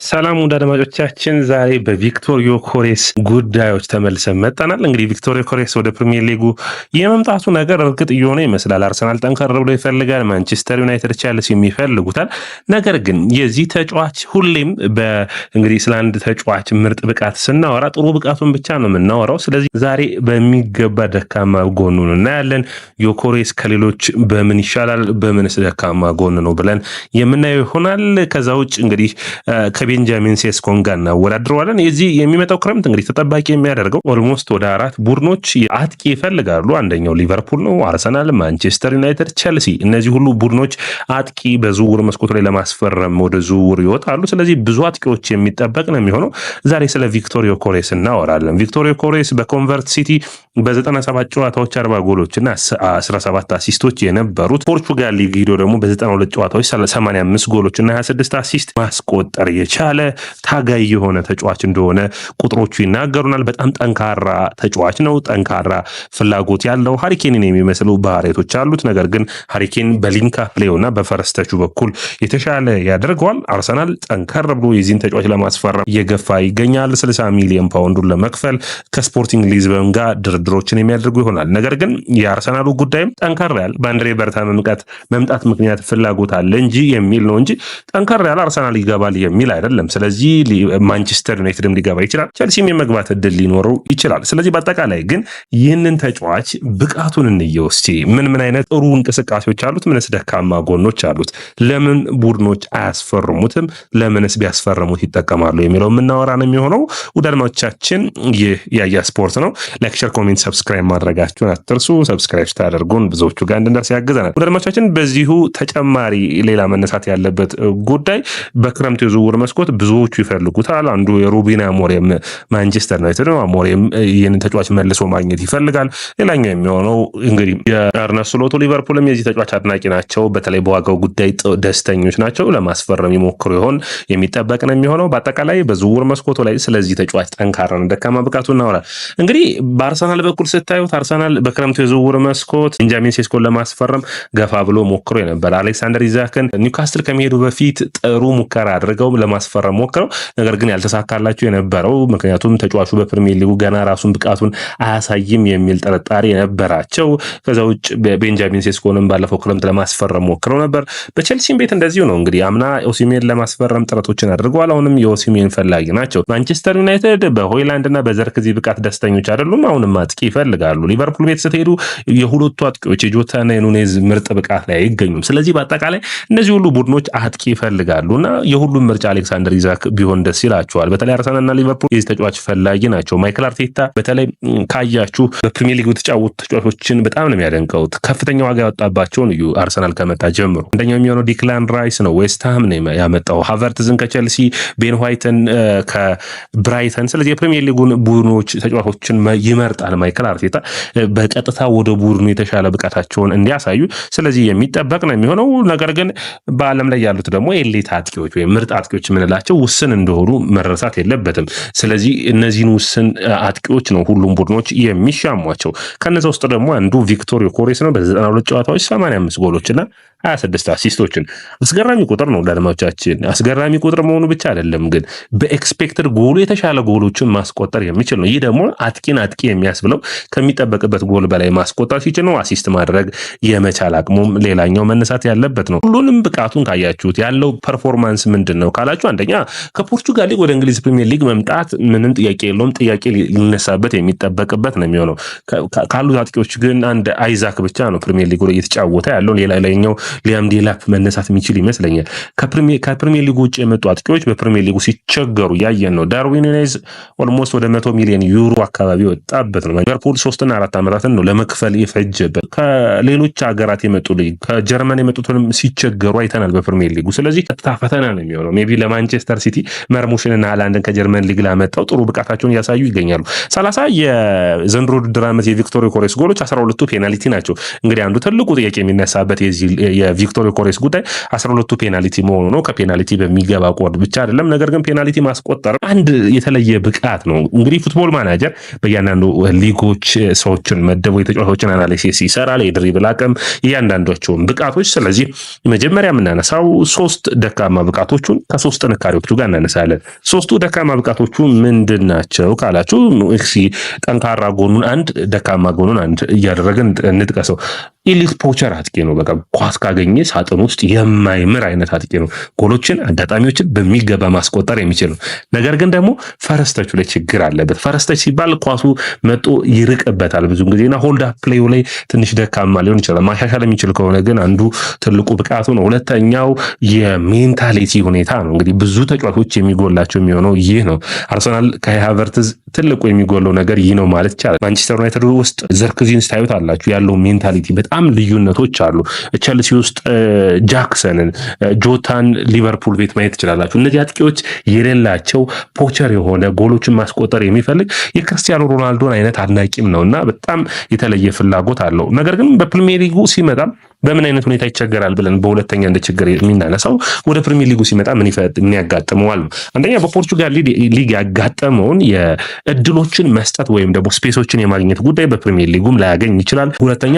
ሰላም ወደ አድማጮቻችን ዛሬ በቪክቶር ዮኬሬስ ጉዳዮች ተመልሰን መጣናል። እንግዲህ ቪክቶር ዮኬሬስ ወደ ፕሪሚየር ሊጉ የመምጣቱ ነገር እርግጥ እየሆነ ይመስላል። አርሰናል ጠንከር ብሎ ይፈልጋል፣ ማንቸስተር ዩናይትድ፣ ቼልሲ ይፈልጉታል። ነገር ግን የዚህ ተጫዋች ሁሌም እንግዲህ ስለ አንድ ተጫዋች ምርጥ ብቃት ስናወራ ጥሩ ብቃቱን ብቻ ነው የምናወራው። ስለዚህ ዛሬ በሚገባ ደካማ ጎኑን እናያለን። ዮኬሬስ ከሌሎች በምን ይሻላል፣ በምንስ ደካማ ጎን ነው ብለን የምናየው ይሆናል። ከዛ ውጭ እንግዲህ ከቤንጃሚን ሴስኮን ጋር እናወዳድረዋለን። የዚህ የሚመጣው ክረምት እንግዲህ ተጠባቂ የሚያደርገው ኦልሞስት ወደ 4 ቡድኖች አጥቂ ይፈልጋሉ። አንደኛው ሊቨርፑል ነው፣ አርሰናል፣ ማንቸስተር ዩናይትድ፣ ቼልሲ። እነዚህ ሁሉ ቡድኖች አጥቂ በዝውውር መስኮቱ ላይ ለማስፈረም ወደ ዝውውር ይወጣሉ። ስለዚህ ብዙ አጥቂዎች የሚጠበቅ ነው የሚሆነው። ዛሬ ስለ ቪክቶር ዮኬሬስ እናወራለን። ቪክቶር ዮኬሬስ በኮንቨርት ሲቲ በ97 ጨዋታዎች 40 ጎሎች እና 17 አሲስቶች የነበሩት፣ ፖርቹጋል ሊግ ሄዶ ደግሞ በ92 ጨዋታዎች 85 ጎሎች እና 26 አሲስት ማስቆጠር የቻለ ታጋይ የሆነ ተጫዋች እንደሆነ ቁጥሮቹ ይናገሩናል። በጣም ጠንካራ ተጫዋች ነው። ጠንካራ ፍላጎት ያለው ሃሪኬንን የሚመስሉ ባህሪያቶች አሉት። ነገር ግን ሃሪኬን በሊንክ አፕ ፕሌይና በፈረስተቹ በኩል የተሻለ ያደርገዋል። አርሰናል ጠንከር ብሎ የዚህን ተጫዋች ለማስፈረም እየገፋ ይገኛል። 60 ሚሊዮን ፓውንዱን ለመክፈል ከስፖርቲንግ ሊዝበን ጋር ድርድሮችን የሚያደርጉ ይሆናል። ነገር ግን የአርሰናሉ ጉዳይም ጠንከር ያለ በአንድሬ በርታ መምጣት ምክንያት ፍላጎት አለ እንጂ የሚል ነው እንጂ ጠንከር ያለ አርሰናል ይገባል የሚል አይደለም። ስለዚህ ማንቸስተር ዩናይትድም ሊገባ ይችላል፣ ቸልሲም የመግባት እድል ሊኖረው ይችላል። ስለዚህ በአጠቃላይ ግን ይህንን ተጫዋች ብቃቱን እንየው እስቲ። ምን አይነት ጥሩ እንቅስቃሴዎች አሉት? ምንስ ደካማ ጎኖች አሉት? ለምን ቡድኖች አያስፈርሙትም? ለምንስ ቢያስፈርሙት ይጠቀማሉ የሚለው የምናወራ ነው የሚሆነው። ውድ አድማጮቻችን ይህ ያያ ስፖርት ነው። ላይክ፣ ሼር፣ ኮሜንት፣ ሰብስክራይብ ማድረጋችሁን አትርሱ። ሰብስክራይብ ስታደርጉን ብዙዎቹ ጋር እንድንደርስ ያግዘናል። ውድ አድማጮቻችን በዚሁ ተጨማሪ ሌላ መነሳት ያለበት ጉዳይ በክረምቱ የዝውውር መስኮት ብዙዎቹ ይፈልጉታል። አንዱ የሩበን አሞሪም ማንቸስተር ዩናይትድ ነው። አሞሪም ይህንን ተጫዋች መልሶ ማግኘት ይፈልጋል። ሌላኛው የሚሆነው እንግዲህ የአርነ ስሎቱ ሊቨርፑልም የዚህ ተጫዋች አድናቂ ናቸው። በተለይ በዋጋው ጉዳይ ደስተኞች ናቸው። ለማስፈረም ይሞክሩ ይሆን የሚጠበቅ ነው የሚሆነው። በአጠቃላይ በዝውውር መስኮቱ ላይ ስለዚህ ተጫዋች ጠንካራና ደካማ ብቃቱ እናወራል። እንግዲህ በአርሰናል በኩል ስታዩት አርሰናል በክረምቱ የዝውውር መስኮት ቤንጃሚን ሴስኮን ለማስፈረም ገፋ ብሎ ሞክሮ ነበር። አሌክሳንደር ኢዛክን ኒውካስትል ከመሄዱ በፊት ጥሩ ሙከራ አድርገው ለማስፈረም ሞክረው ነገር ግን ያልተሳካላቸው የነበረው ምክንያቱም ተጫዋቹ በፕሪሚየር ሊጉ ገና ራሱን ብቃቱን አያሳይም የሚል ጥርጣሬ ነበራቸው። ከዛ ውጭ ቤንጃሚን ሴስኮንም ባለፈው ክረምት ለማስፈረም ሞክረው ነበር። በቼልሲም ቤት እንደዚሁ ነው። እንግዲህ አምና ኦሲሜን ለማስፈረም ጥረቶችን አድርገዋል። አሁንም የኦሲሜን ፈላጊ ናቸው። ማንቸስተር ዩናይትድ በሆይላንድ እና በዘርክዚ ብቃት ደስተኞች አይደሉም። አሁንም አጥቂ ይፈልጋሉ። ሊቨርፑል ቤት ስትሄዱ የሁለቱ አጥቂዎች የጆታና የኑኔዝ ምርጥ ብቃት ላይ አይገኙም። ስለዚህ በአጠቃላይ እነዚህ ሁሉ ቡድኖች አጥቂ ይፈልጋሉና የሁሉም ምርጫ አሌክሳንደር ኢዛክ ቢሆን ደስ ይላቸዋል። በተለይ አርሰናልና ሊቨርፑል የዚህ ተጫዋች ፈላጊ ናቸው። ማይክል አርቴታ በተለይ ካያችሁ በፕሪሚየር ሊግ የተጫወቱ ተጫዋቾችን በጣም ነው የሚያደንቀው። ከፍተኛ ዋጋ ያወጣባቸውን እዩ። አርሰናል ከመጣ ጀምሮ አንደኛው የሚሆነው ዲክላን ራይስ ነው። ዌስትሃም ነው ያመጣው። ሃቨርትዝን ከቼልሲ፣ ቤን ዋይትን ከብራይተን። ስለዚህ የፕሪሚየር ሊጉን ቡድኖች ተጫዋቾችን ይመርጣል ማይክል አርቴታ በቀጥታ ወደ ቡድኑ የተሻለ ብቃታቸውን እንዲያሳዩ። ስለዚህ የሚጠበቅ ነው የሚሆነው። ነገር ግን በዓለም ላይ ያሉት ደግሞ ኤሊት አጥቂዎች ወይም ምርጥ አጥቂዎች የምንላቸው ውስን እንደሆኑ መረሳት የለበትም። ስለዚህ እነዚህን ውስን አጥቂዎች ነው ሁሉም ቡድኖች የሚሻሟቸው። ከነዛ ውስጥ ደግሞ አንዱ ቪክቶር ዮኬሬስ ነው። በ92 ጨዋታዎች 85 ጎሎችና 26 አሲስቶችን አስገራሚ ቁጥር ነው ለአድማጮቻችን። አስገራሚ ቁጥር መሆኑ ብቻ አይደለም ግን በኤክስፔክትድ ጎሉ የተሻለ ጎሎችን ማስቆጠር የሚችል ነው። ይህ ደግሞ አጥቂን አጥቂ የሚያስብለው ከሚጠበቅበት ጎል በላይ ማስቆጠር ሲችል ነው። አሲስት ማድረግ የመቻል አቅሙም ሌላኛው መነሳት ያለበት ነው። ሁሉንም ብቃቱን ካያችሁት ያለው ፐርፎርማንስ ምንድን ነው ካላችሁ አንደኛ ከፖርቹጋል ሊግ ወደ እንግሊዝ ፕሪሚየር ሊግ መምጣት ምንም ጥያቄ የለውም። ጥያቄ ሊነሳበት የሚጠበቅበት ነው የሚሆነው። ካሉት አጥቂዎች ግን አንድ አይዛክ ብቻ ነው ፕሪሚየር ሊግ ላይ እየተጫወተ ያለው። ሌላኛው ሊያም ዴላፕ መነሳት የሚችል ይመስለኛል። ከፕሪሚየር ሊግ ውጭ የመጡ አጥቂዎች በፕሪሚየር ሊጉ ሲቸገሩ ያየን ነው። ዳርዊን ኑኔዝ ኦልሞስት ወደ 100 ሚሊዮን ዩሮ አካባቢ ወጣበት ነው። ሊቨርፑል 3 እና 4 ዓመታትን ነው ለመክፈል የፈጀበት። ከሌሎች ሀገራት የመጡ ሊግ ከጀርመን የመጡትንም ሲቸገሩ አይተናል በፕሪሚየር ሊጉ። ስለዚህ ፈተና ነው የሚሆነው። ሜቢ ለማንቸስተር ሲቲ መርሙሽንና ሃላንድን ከጀርመን ሊግ ላመጣው ጥሩ ብቃታቸውን እያሳዩ ይገኛሉ። 30 የዘንድሮ ውድድር ዓመት የቪክቶር ዮኬሬስ ጎሎች 12ቱ ፔናልቲ ናቸው። እንግዲህ አንዱ ትልቁ ጥያቄ የሚነሳበት የቪክቶር ዮኬሬስ ጉዳይ 12ቱ ፔናልቲ መሆኑ ነው። ከፔናልቲ በሚገባ ጎል ብቻ አይደለም፣ ነገር ግን ፔናልቲ ማስቆጠር አንድ የተለየ ብቃት ነው። እንግዲህ ፉትቦል ማናጀር በእያንዳንዱ ሊጎች ሰዎችን መደቡ የተጫዋቾችን አናሊሲስ ይሰራል፣ የድሪብል አቅም፣ እያንዳንዳቸውን ብቃቶች። ስለዚህ መጀመሪያ የምናነሳው 3 ደካማ ብቃቶቹን ከ3 ጥንካሬዎቹ ጋር እናነሳለን። 3ቱ ደካማ ብቃቶቹ ምንድን ናቸው ካላችሁ ጠንካራ ጎኑን አንድ፣ ደካማ ጎኑን አንድ እያደረገን እንጥቀሰው። ኤሊት ፖቸር አጥቂ ነው። በቃ ኳስ ካገኘ ሳጥን ውስጥ የማይምር አይነት አጥቂ ነው። ጎሎችን አጋጣሚዎችን በሚገባ ማስቆጠር የሚችል ነው። ነገር ግን ደግሞ ፈረስተቹ ላይ ችግር አለበት። ፈረስተች ሲባል ኳሱ መጦ ይርቅበታል ብዙ ጊዜና ሆልድ አፕ ፕሌዩ ላይ ትንሽ ደካማ ሊሆን ይችላል። ማሻሻል የሚችል ከሆነ ግን አንዱ ትልቁ ብቃቱ ነው። ሁለተኛው የሜንታሊቲ ሁኔታ ነው። እንግዲህ ብዙ ተጫዋቾች የሚጎላቸው የሚሆነው ይህ ነው። አርሰናል ከካይ ሃቨርትዝ ትልቁ የሚጎለው ነገር ይህ ነው ማለት ይቻላል። ማንቸስተር ዩናይትድ ውስጥ ዘርክዚን ስታዩት አላችሁ ያለው ሜንታሊቲ በጣም ልዩነቶች አሉ። ቸልሲ ውስጥ ጃክሰንን፣ ጆታን ሊቨርፑል ቤት ማየት ትችላላችሁ። እነዚህ አጥቂዎች የሌላቸው ፖቸር የሆነ ጎሎችን ማስቆጠር የሚፈልግ የክርስቲያኖ ሮናልዶን አይነት አድናቂም ነውና በጣም የተለየ ፍላጎት አለው። ነገር ግን በፕሪሚየር ሊጉ ሲመጣ በምን አይነት ሁኔታ ይቸገራል ብለን በሁለተኛ እንደ ችግር የሚናነሳው ወደ ፕሪሚየር ሊጉ ሲመጣ ምን ያጋጥመዋል? አንደኛ በፖርቹጋል ሊግ ያጋጠመውን የእድሎችን መስጠት ወይም ደግሞ ስፔሶችን የማግኘት ጉዳይ በፕሪሚየር ሊጉም ላያገኝ ይችላል። ሁለተኛ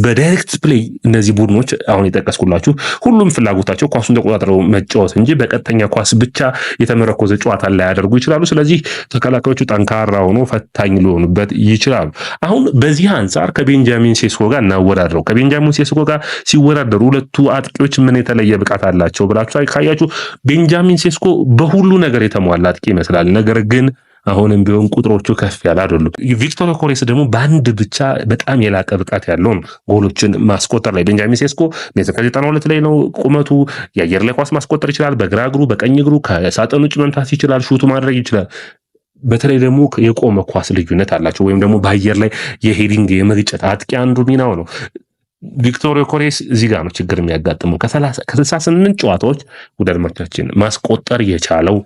በዳይሬክት ፕሌይ እነዚህ ቡድኖች አሁን የጠቀስኩላችሁ ሁሉም ፍላጎታቸው ኳሱን ተቆጣጥረው መጫወት እንጂ በቀጥተኛ ኳስ ብቻ የተመረኮዘ ጨዋታ ላያደርጉ ይችላሉ። ስለዚህ ተከላካዮቹ ጠንካራ ሆኖ ፈታኝ ሊሆኑበት ይችላሉ። አሁን በዚህ አንጻር ከቤንጃሚን ሴስኮ ጋር እናወዳድረው። ከቤንጃሚን ሴስኮ ጋር ሲወዳደሩ ሁለቱ አጥቂዎች ምን የተለየ ብቃት አላቸው ብላችሁ ካያችሁ ቤንጃሚን ሴስኮ በሁሉ ነገር የተሟላ አጥቂ ይመስላል። ነገር ግን አሁንም ቢሆን ቁጥሮቹ ከፍ ያለ አይደሉም። ቪክቶር ዮኬሬስ ደግሞ በአንድ ብቻ በጣም የላቀ ብቃት ያለውን ጎሎችን ማስቆጠር ላይ ቤንጃሚን ሴስኮ ሜትር ከ92 ላይ ነው ቁመቱ። የአየር ላይ ኳስ ማስቆጠር ይችላል። በግራ እግሩ በቀኝ እግሩ ከሳጥን ውጭ መምታት ይችላል። ሹቱ ማድረግ ይችላል። በተለይ ደግሞ የቆመ ኳስ ልዩነት አላቸው ወይም ደግሞ በአየር ላይ የሄዲንግ የመግጨት አጥቂ አንዱ ሚናው ነው። ቪክቶር ዮኬሬስ እዚህ ጋር ነው ችግር የሚያጋጥመው። ከ68 ጨዋታዎች ውድድሮቻችን ማስቆጠር የቻለው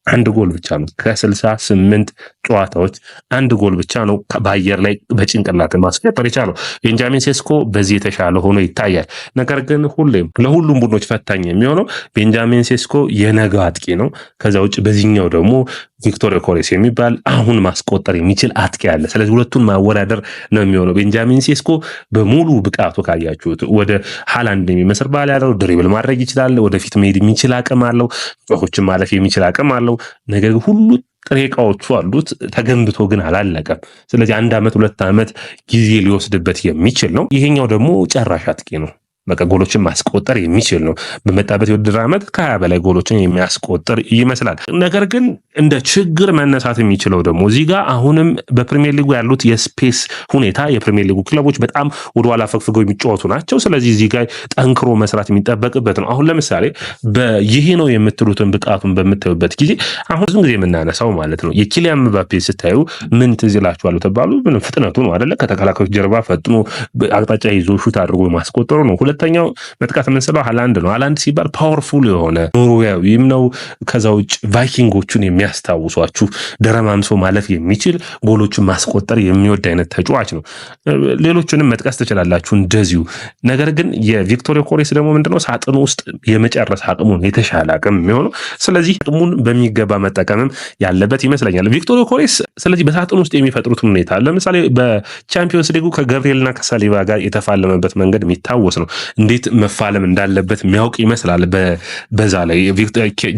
አንድ ጎል ብቻ ነው። ከ68 ጨዋታዎች አንድ ጎል ብቻ ነው በአየር ላይ በጭንቅላት ማስቆጠር የቻለው። ቤንጃሚን ሴስኮ በዚህ የተሻለ ሆኖ ይታያል። ነገር ግን ሁሌም ለሁሉም ቡድኖች ፈታኝ የሚሆነው ቤንጃሚን ሴስኮ የነገ አጥቂ ነው። ከዛ ውጭ በዚህኛው ደግሞ ቪክቶር ዮኬሬስ የሚባል አሁን ማስቆጠር የሚችል አጥቂ አለ። ስለዚህ ሁለቱን ማወዳደር ነው የሚሆነው። ቤንጃሚን ሴስኮ በሙሉ ብቃቱ ካያችሁት ወደ ሃላንድ የሚመስል ባል ያለው ድሪብል ማድረግ ይችላል። ወደፊት መሄድ የሚችል አቅም አለው። ጨዋታዎችን ማለፍ የሚችል አቅም አለው። ነገር ግን ሁሉ ጥሬ ዕቃዎቹ አሉት። ተገንብቶ ግን አላለቀም። ስለዚህ 1 ዓመት 2 ዓመት ጊዜ ሊወስድበት የሚችል ነው። ይሄኛው ደግሞ ጨራሽ አጥቂ ነው። በቃ ጎሎችን ማስቆጠር የሚችል ነው። በመጣበት የውድድር ዓመት ከ20 በላይ ጎሎችን የሚያስቆጥር ይመስላል። ነገር ግን እንደ ችግር መነሳት የሚችለው ደግሞ እዚህ ጋር አሁንም በፕሪሚየር ሊጉ ያሉት የስፔስ ሁኔታ የፕሪሚየር ሊጉ ክለቦች በጣም ወደኋላ ፈግፍገው የሚጫወቱ ናቸው። ስለዚህ እዚህ ጋር ጠንክሮ መስራት የሚጠበቅበት ነው። አሁን ለምሳሌ ይሄ ነው የምትሉትን ብቃቱን በምታዩበት ጊዜ አሁን ብዙ ጊዜ የምናነሳው ማለት ነው የኪሊያን ምባፔ ስታዩ ምን ትዝ ይላችኋል ተባሉ? ፍጥነቱ ነው አይደለ? ከተከላካዮች ጀርባ ፈጥኖ አቅጣጫ ይዞ ሹት አድርጎ ማስቆጠሩ ነው። ሁለተኛው መጥቃት የምንስለው ሃላንድ ነው። ሃላንድ ሲባል ፓወርፉል የሆነ ኖርዌያዊም ነው። ከዛ ውጭ ቫይኪንጎቹን የሚያስታውሷችሁ ደረማምሶ ማለፍ የሚችል ጎሎችን ማስቆጠር የሚወድ አይነት ተጫዋች ነው። ሌሎችንም መጥቀስ ትችላላችሁ እንደዚሁ። ነገር ግን የቪክቶር ዮኬሬስ ደግሞ ምንድነው ሳጥኑ ውስጥ የመጨረስ አቅሙን የተሻለ አቅም የሚሆነው። ስለዚህ አቅሙን በሚገባ መጠቀምም ያለበት ይመስለኛል ቪክቶር ዮኬሬስ። ስለዚህ በሳጥኑ ውስጥ የሚፈጥሩት ሁኔታ ለምሳሌ በቻምፒዮንስ ሊጉ ከገብርኤልና ከሳሊባ ጋር የተፋለመበት መንገድ የሚታወስ ነው። እንዴት መፋለም እንዳለበት የሚያውቅ ይመስላል። በዛ ላይ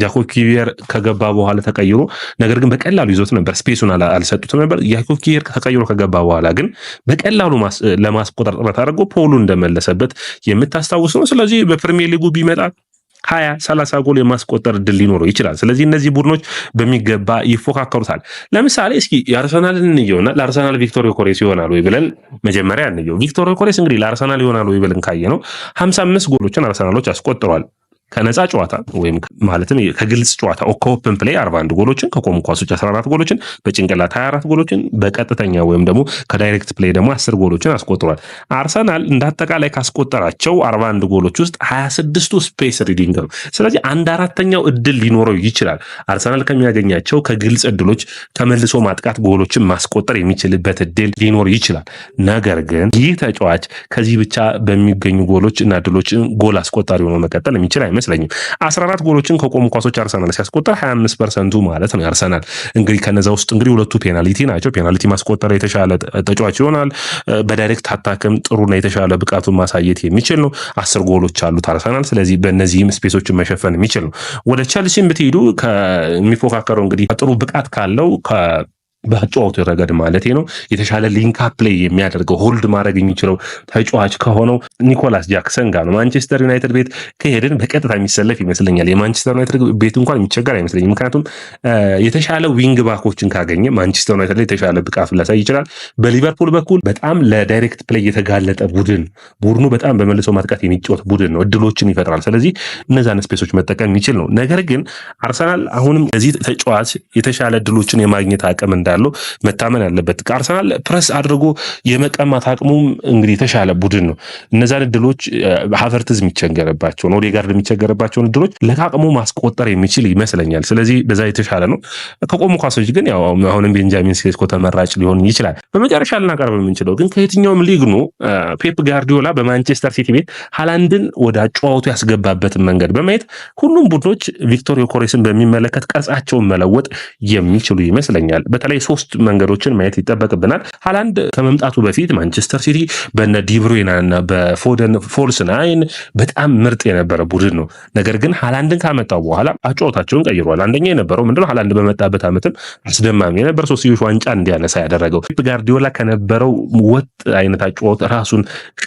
ጃኮብ ኪቪየር ከገባ በኋላ ተቀይሮ ነገር ግን በቀላሉ ይዞት ነበር። ስፔሱን አልሰጡትም ነበር። ጃኮብ ኪቪየር ተቀይሮ ከገባ በኋላ ግን በቀላሉ ለማስቆጠር ጥረት አድርጎ ፖሉ እንደመለሰበት የምታስታውስ ነው። ስለዚህ በፕሪሚየር ሊጉ ቢመጣ 20-30 ጎል የማስቆጠር እድል ሊኖረው ይችላል። ስለዚህ እነዚህ ቡድኖች በሚገባ ይፎካከሩታል። ለምሳሌ እስኪ የአርሰናልን እንየውና ለአርሰናል ቪክቶር ዮኬሬስ ይሆናል ወይ ብለን መጀመሪያ እንየው። ቪክቶር ዮኬሬስ እንግዲህ ለአርሰናል ይሆናል ወይ ብለን ካየ ነው 55 ጎሎችን አርሰናሎች አስቆጥሯል። ከነፃ ጨዋታ ወይም ማለትም ከግልጽ ጨዋታ ከኦፕን ፕሌይ 41 ጎሎችን ከቆሙ ኳሶች 14 ጎሎችን በጭንቅላት 24 ጎሎችን በቀጥተኛ ወይም ደግሞ ከዳይሬክት ፕሌይ ደግሞ 10 ጎሎችን አስቆጥሯል። አርሰናል እንዳጠቃላይ ካስቆጠራቸው 41 ጎሎች ውስጥ 26ቱ ስፔስ ሪዲንግ ነው። ስለዚህ 1/4ኛው እድል ሊኖረው ይችላል። አርሰናል ከሚያገኛቸው ከግልጽ እድሎች ተመልሶ ማጥቃት ጎሎችን ማስቆጠር የሚችልበት እድል ሊኖር ይችላል። ነገር ግን ይህ ተጫዋች ከዚህ ብቻ በሚገኙ ጎሎች እና እድሎች ጎል አስቆጣሪ ሆኖ መቀጠል የሚችል አይመስለኝም። 14 ጎሎችን ከቆሙ ኳሶች አርሰናል ሲያስቆጠር 25% ማለት ነው። አርሰናል እንግዲህ ከነዛ ውስጥ እንግዲህ ሁለቱ ፔናልቲ ናቸው። ፔናልቲ ማስቆጠር የተሻለ ተጫዋች ይሆናል። በዳይሬክት አታክም ጥሩና የተሻለ ብቃቱን ማሳየት የሚችል ነው። 10 ጎሎች አሉት አርሰናል። ስለዚህ በእነዚህም ስፔሶችን መሸፈን የሚችል ነው። ወደ ቸልሲም ብትሄዱ ከሚፎካከረው እንግዲህ ጥሩ ብቃት ካለው በጨዋታው ረገድ ማለት ነው የተሻለ ሊንክ አፕ ፕሌይ የሚያደርገው ሆልድ ማድረግ የሚችለው ተጫዋች ከሆነው ኒኮላስ ጃክሰን ጋር ነው። ማንቸስተር ዩናይትድ ቤት ከሄድን በቀጥታ የሚሰለፍ ይመስለኛል። የማንቸስተር ዩናይትድ ቤት እንኳን የሚቸገር አይመስለኝም። ምክንያቱም የተሻለ ዊንግ ባኮችን ካገኘ ማንቸስተር ዩናይትድ ላይ የተሻለ ብቃት ሊያሳይ ይችላል። በሊቨርፑል በኩል በጣም ለዳይሬክት ፕሌይ የተጋለጠ ቡድኑ በጣም በመልሶ ማጥቃት የሚጫወት ቡድን ነው። እድሎችን ይፈጥራል። ስለዚህ እነዛን ስፔሶች መጠቀም የሚችል ነው። ነገር ግን አርሰናል አሁንም ከዚህ ተጫዋች የተሻለ እድሎችን የማግኘት አቅም እንዳለው መታመን ያለበት። አርሰናል ፕረስ አድርጎ የመቀማት አቅሙም እንግዲህ የተሻለ ቡድን ነው። እነዛን እድሎች ሃቨርትዝ የሚቸገረባቸውን ኦዴጋርድ የሚቸገረባቸውን እድሎች ለቃቅሞ ማስቆጠር የሚችል ይመስለኛል። ስለዚህ በዛ የተሻለ ነው። ከቆሙ ኳሶች ግን ያው አሁንም ቤንጃሚን ሴስኮ ተመራጭ ሊሆን ይችላል። በመጨረሻ ልናቀርብ የምንችለው ግን ከየትኛውም ሊግ ነው ፔፕ ጋርዲዮላ በማንቸስተር ሲቲ ቤት ሃላንድን ወደ አጨዋወቱ ያስገባበትን መንገድ በማየት ሁሉም ቡድኖች ቪክቶር ዮኬሬስን በሚመለከት ቅርጻቸውን መለወጥ የሚችሉ ይመስለኛል። በተለይ 3 መንገዶችን ማየት ይጠበቅብናል። ሃላንድ ከመምጣቱ በፊት ማንቸስተር ሲቲ በነ ዲብሩይና እና በፎደን ፎልስ ናይን በጣም ምርጥ የነበረ ቡድን ነው። ነገር ግን ሃላንድን ካመጣው በኋላ አጨዋወታቸውን ቀይሯል። አንደኛ የነበረው ምንድነው ሃላንድ በመጣበት ዓመትም አስደማሚ የነበረ 3 ዋንጫ እንዲያነሳ ያደረገው ፔፕ ጋርዲዮላ ከነበረው ወጥ አይነት አጨዋወት ራሱን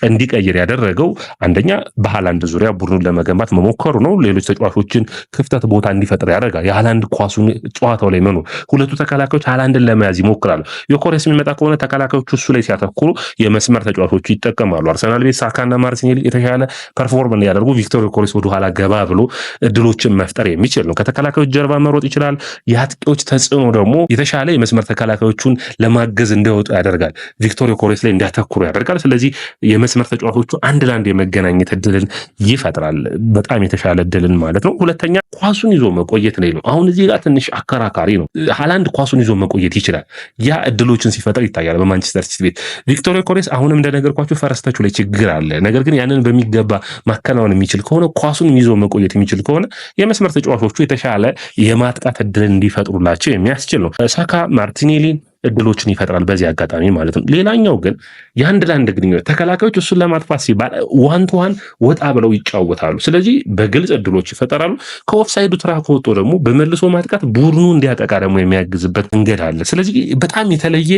እንዲቀይር ያደረገው አንደኛ በሃላንድ ዙሪያ ቡድኑን ለመገንባት መሞከሩ ነው። ሌሎች ተጫዋቾችን ክፍተት ቦታ እንዲፈጥር ያደርጋል። የሃላንድ ኳሱን ጨዋታው ላይ መኖር ሁለቱ ተከላካዮች ሃላንድን ለመያዝ ይሞክራሉ። ዮኬሬስ የሚመጣ ከሆነ ተከላካዮቹ እሱ ላይ ሲያተኩሩ የመስመር ተጫዋቾቹ ይጠቀማሉ። አርሰናል ቤት ሳካና ማርቲኔሊ የተሻለ ፐርፎርም እንዲያደርጉ ቪክቶር ዮኬሬስ ወደ ኋላ ገባ ብሎ እድሎችን መፍጠር የሚችል ነው። ከተከላካዮች ጀርባ መሮጥ ይችላል። የአጥቂዎች ተጽዕኖ ደግሞ የተሻለ የመስመር ተከላካዮቹን ለማገዝ እንዲወጡ ያደርጋል። ቪክቶር ዮኬሬስ ላይ እንዲያተኩሩ ያደርጋል። ስለዚህ የመስመር ተጫዋቾቹ አንድ ለአንድ የመገናኘት እድልን ይፈጥራል። በጣም የተሻለ እድልን ማለት ነው። ሁለተኛ ኳሱን ይዞ መቆየት ላይ ነው። አሁን እዚህ ጋር ትንሽ አከራካሪ ነው። ሃላንድ ኳሱን ይዞ መቆየት ይችላል። ያ እድሎችን ሲፈጠር ይታያል። በማንቸስተር ሲቲ ቤት ቪክቶር ዮኬሬስ አሁንም እንደነገርኳችሁ ፈረስተቹ ላይ ችግር አለ። ነገር ግን ያንን በሚገባ ማከናወን የሚችል ከሆነ ኳሱን ይዞ መቆየት የሚችል ከሆነ የመስመር ተጫዋቾቹ የተሻለ የማጥቃት እድልን እንዲፈጥሩላቸው የሚያስችል ነው። ሳካ ማርቲኔሊን እድሎችን ይፈጥራል በዚህ አጋጣሚ ማለት ነው። ሌላኛው ግን የአንድ ለአንድ ግንኙነት ተከላካዮች እሱን ለማጥፋት ሲባል ዋን ቱ ዋን ወጣ ብለው ይጫወታሉ። ስለዚህ በግልጽ እድሎች ይፈጠራሉ። ከኦፍሳይዱ ትራክ ወጥቶ ደግሞ በመልሶ ማጥቃት ቡድኑ እንዲያጠቃ ደግሞ የሚያግዝበት መንገድ አለ። ስለዚህ በጣም የተለየ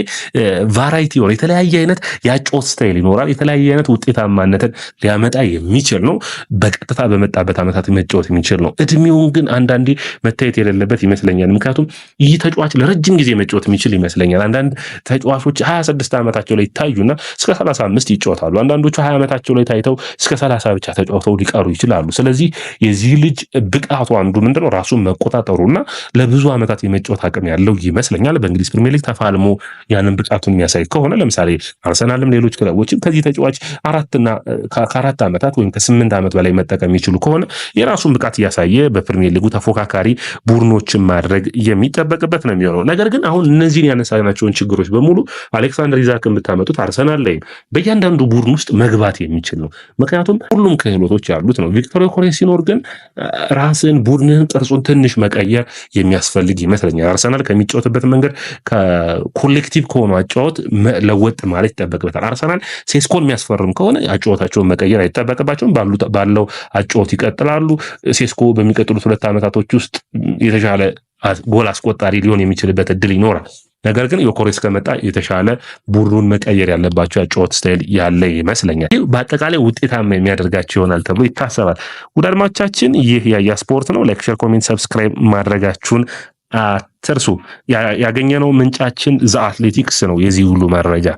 ቫራይቲ ሆነ የተለያየ አይነት የአጨዋወት ስታይል ይኖራል። የተለያየ አይነት ውጤታማነትን ሊያመጣ የሚችል ነው። በቀጥታ በመጣበት ዓመታት መጫወት የሚችል ነው። እድሜውን ግን አንዳንዴ መታየት የሌለበት ይመስለኛል። ምክንያቱም ይህ ተጫዋች ለረጅም ጊዜ መጫወት የሚችል ይመስለኛል። አንዳንድ ተጫዋቾች 26 ዓመታቸው ላይ ይታዩና እስከ 35 ይጫወታሉ። አንዳንዶቹ 20 ዓመታቸው ላይ ታይተው እስከ 30 ብቻ ተጫውተው ሊቀሩ ይችላሉ። ስለዚህ የዚህ ልጅ ብቃቱ አንዱ ምንድነው ራሱን መቆጣጠሩና ለብዙ ዓመታት የመጫወት አቅም ያለው ይመስለኛል። በእንግሊዝ ፕሪሚየር ሊግ ተፋልሞ ያንን ብቃቱን የሚያሳይ ከሆነ ለምሳሌ አርሰናልም ሌሎች ክለቦችም ከዚህ ተጫዋች ከ4 ዓመታት ወይም ከ8 ዓመት በላይ መጠቀም የሚችሉ ከሆነ የራሱን ብቃት እያሳየ በፕሪሚየር ሊጉ ተፎካካሪ ቡድኖችን ማድረግ የሚጠበቅበት ነው የሚሆነው። ነገር ግን አሁን እነዚህን ያነሳናቸውን ችግሮች በሙሉ አሌክሳንደር ኢዛክ የምታመጡት አርሰናል ላይ በእያንዳንዱ ቡድን ውስጥ መግባት የሚችል ነው። ምክንያቱም ሁሉም ክህሎቶች ያሉት ነው። ቪክቶር ዮኬሬስ ሲኖር ግን ራስን ቡድንን ቅርጹን ትንሽ መቀየር የሚያስፈልግ ይመስለኛል። አርሰናል ከሚጫወትበት መንገድ ከኮሌክቲቭ ከሆነ አጫወት ለወጥ ማለት ይጠበቅበታል። አርሰናል ሴስኮን የሚያስፈርም ከሆነ አጫወታቸውን መቀየር አይጠበቅባቸውም። ባለው አጫወት ይቀጥላሉ። ሴስኮ በሚቀጥሉት 2 ዓመታቶች ውስጥ የተሻለ ጎል አስቆጣሪ ሊሆን የሚችልበት እድል ይኖራል። ነገር ግን ዮኬሬስ ከመጣ የተሻለ ቡድኑን መቀየር ያለባቸው ያጨዋወት ስታይል ያለ ይመስለኛል። ይህ በአጠቃላይ ውጤታማ የሚያደርጋቸው ይሆናል ተብሎ ይታሰባል። ውድ አድማጮቻችን ይህ ያያ ስፖርት ነው። ላይክ፣ ሼር፣ ኮሜንት፣ ሰብስክራይብ ማድረጋችሁን አትርሱ። ያገኘነው ምንጫችን ዘ አትሌቲክስ ነው የዚህ ሁሉ መረጃ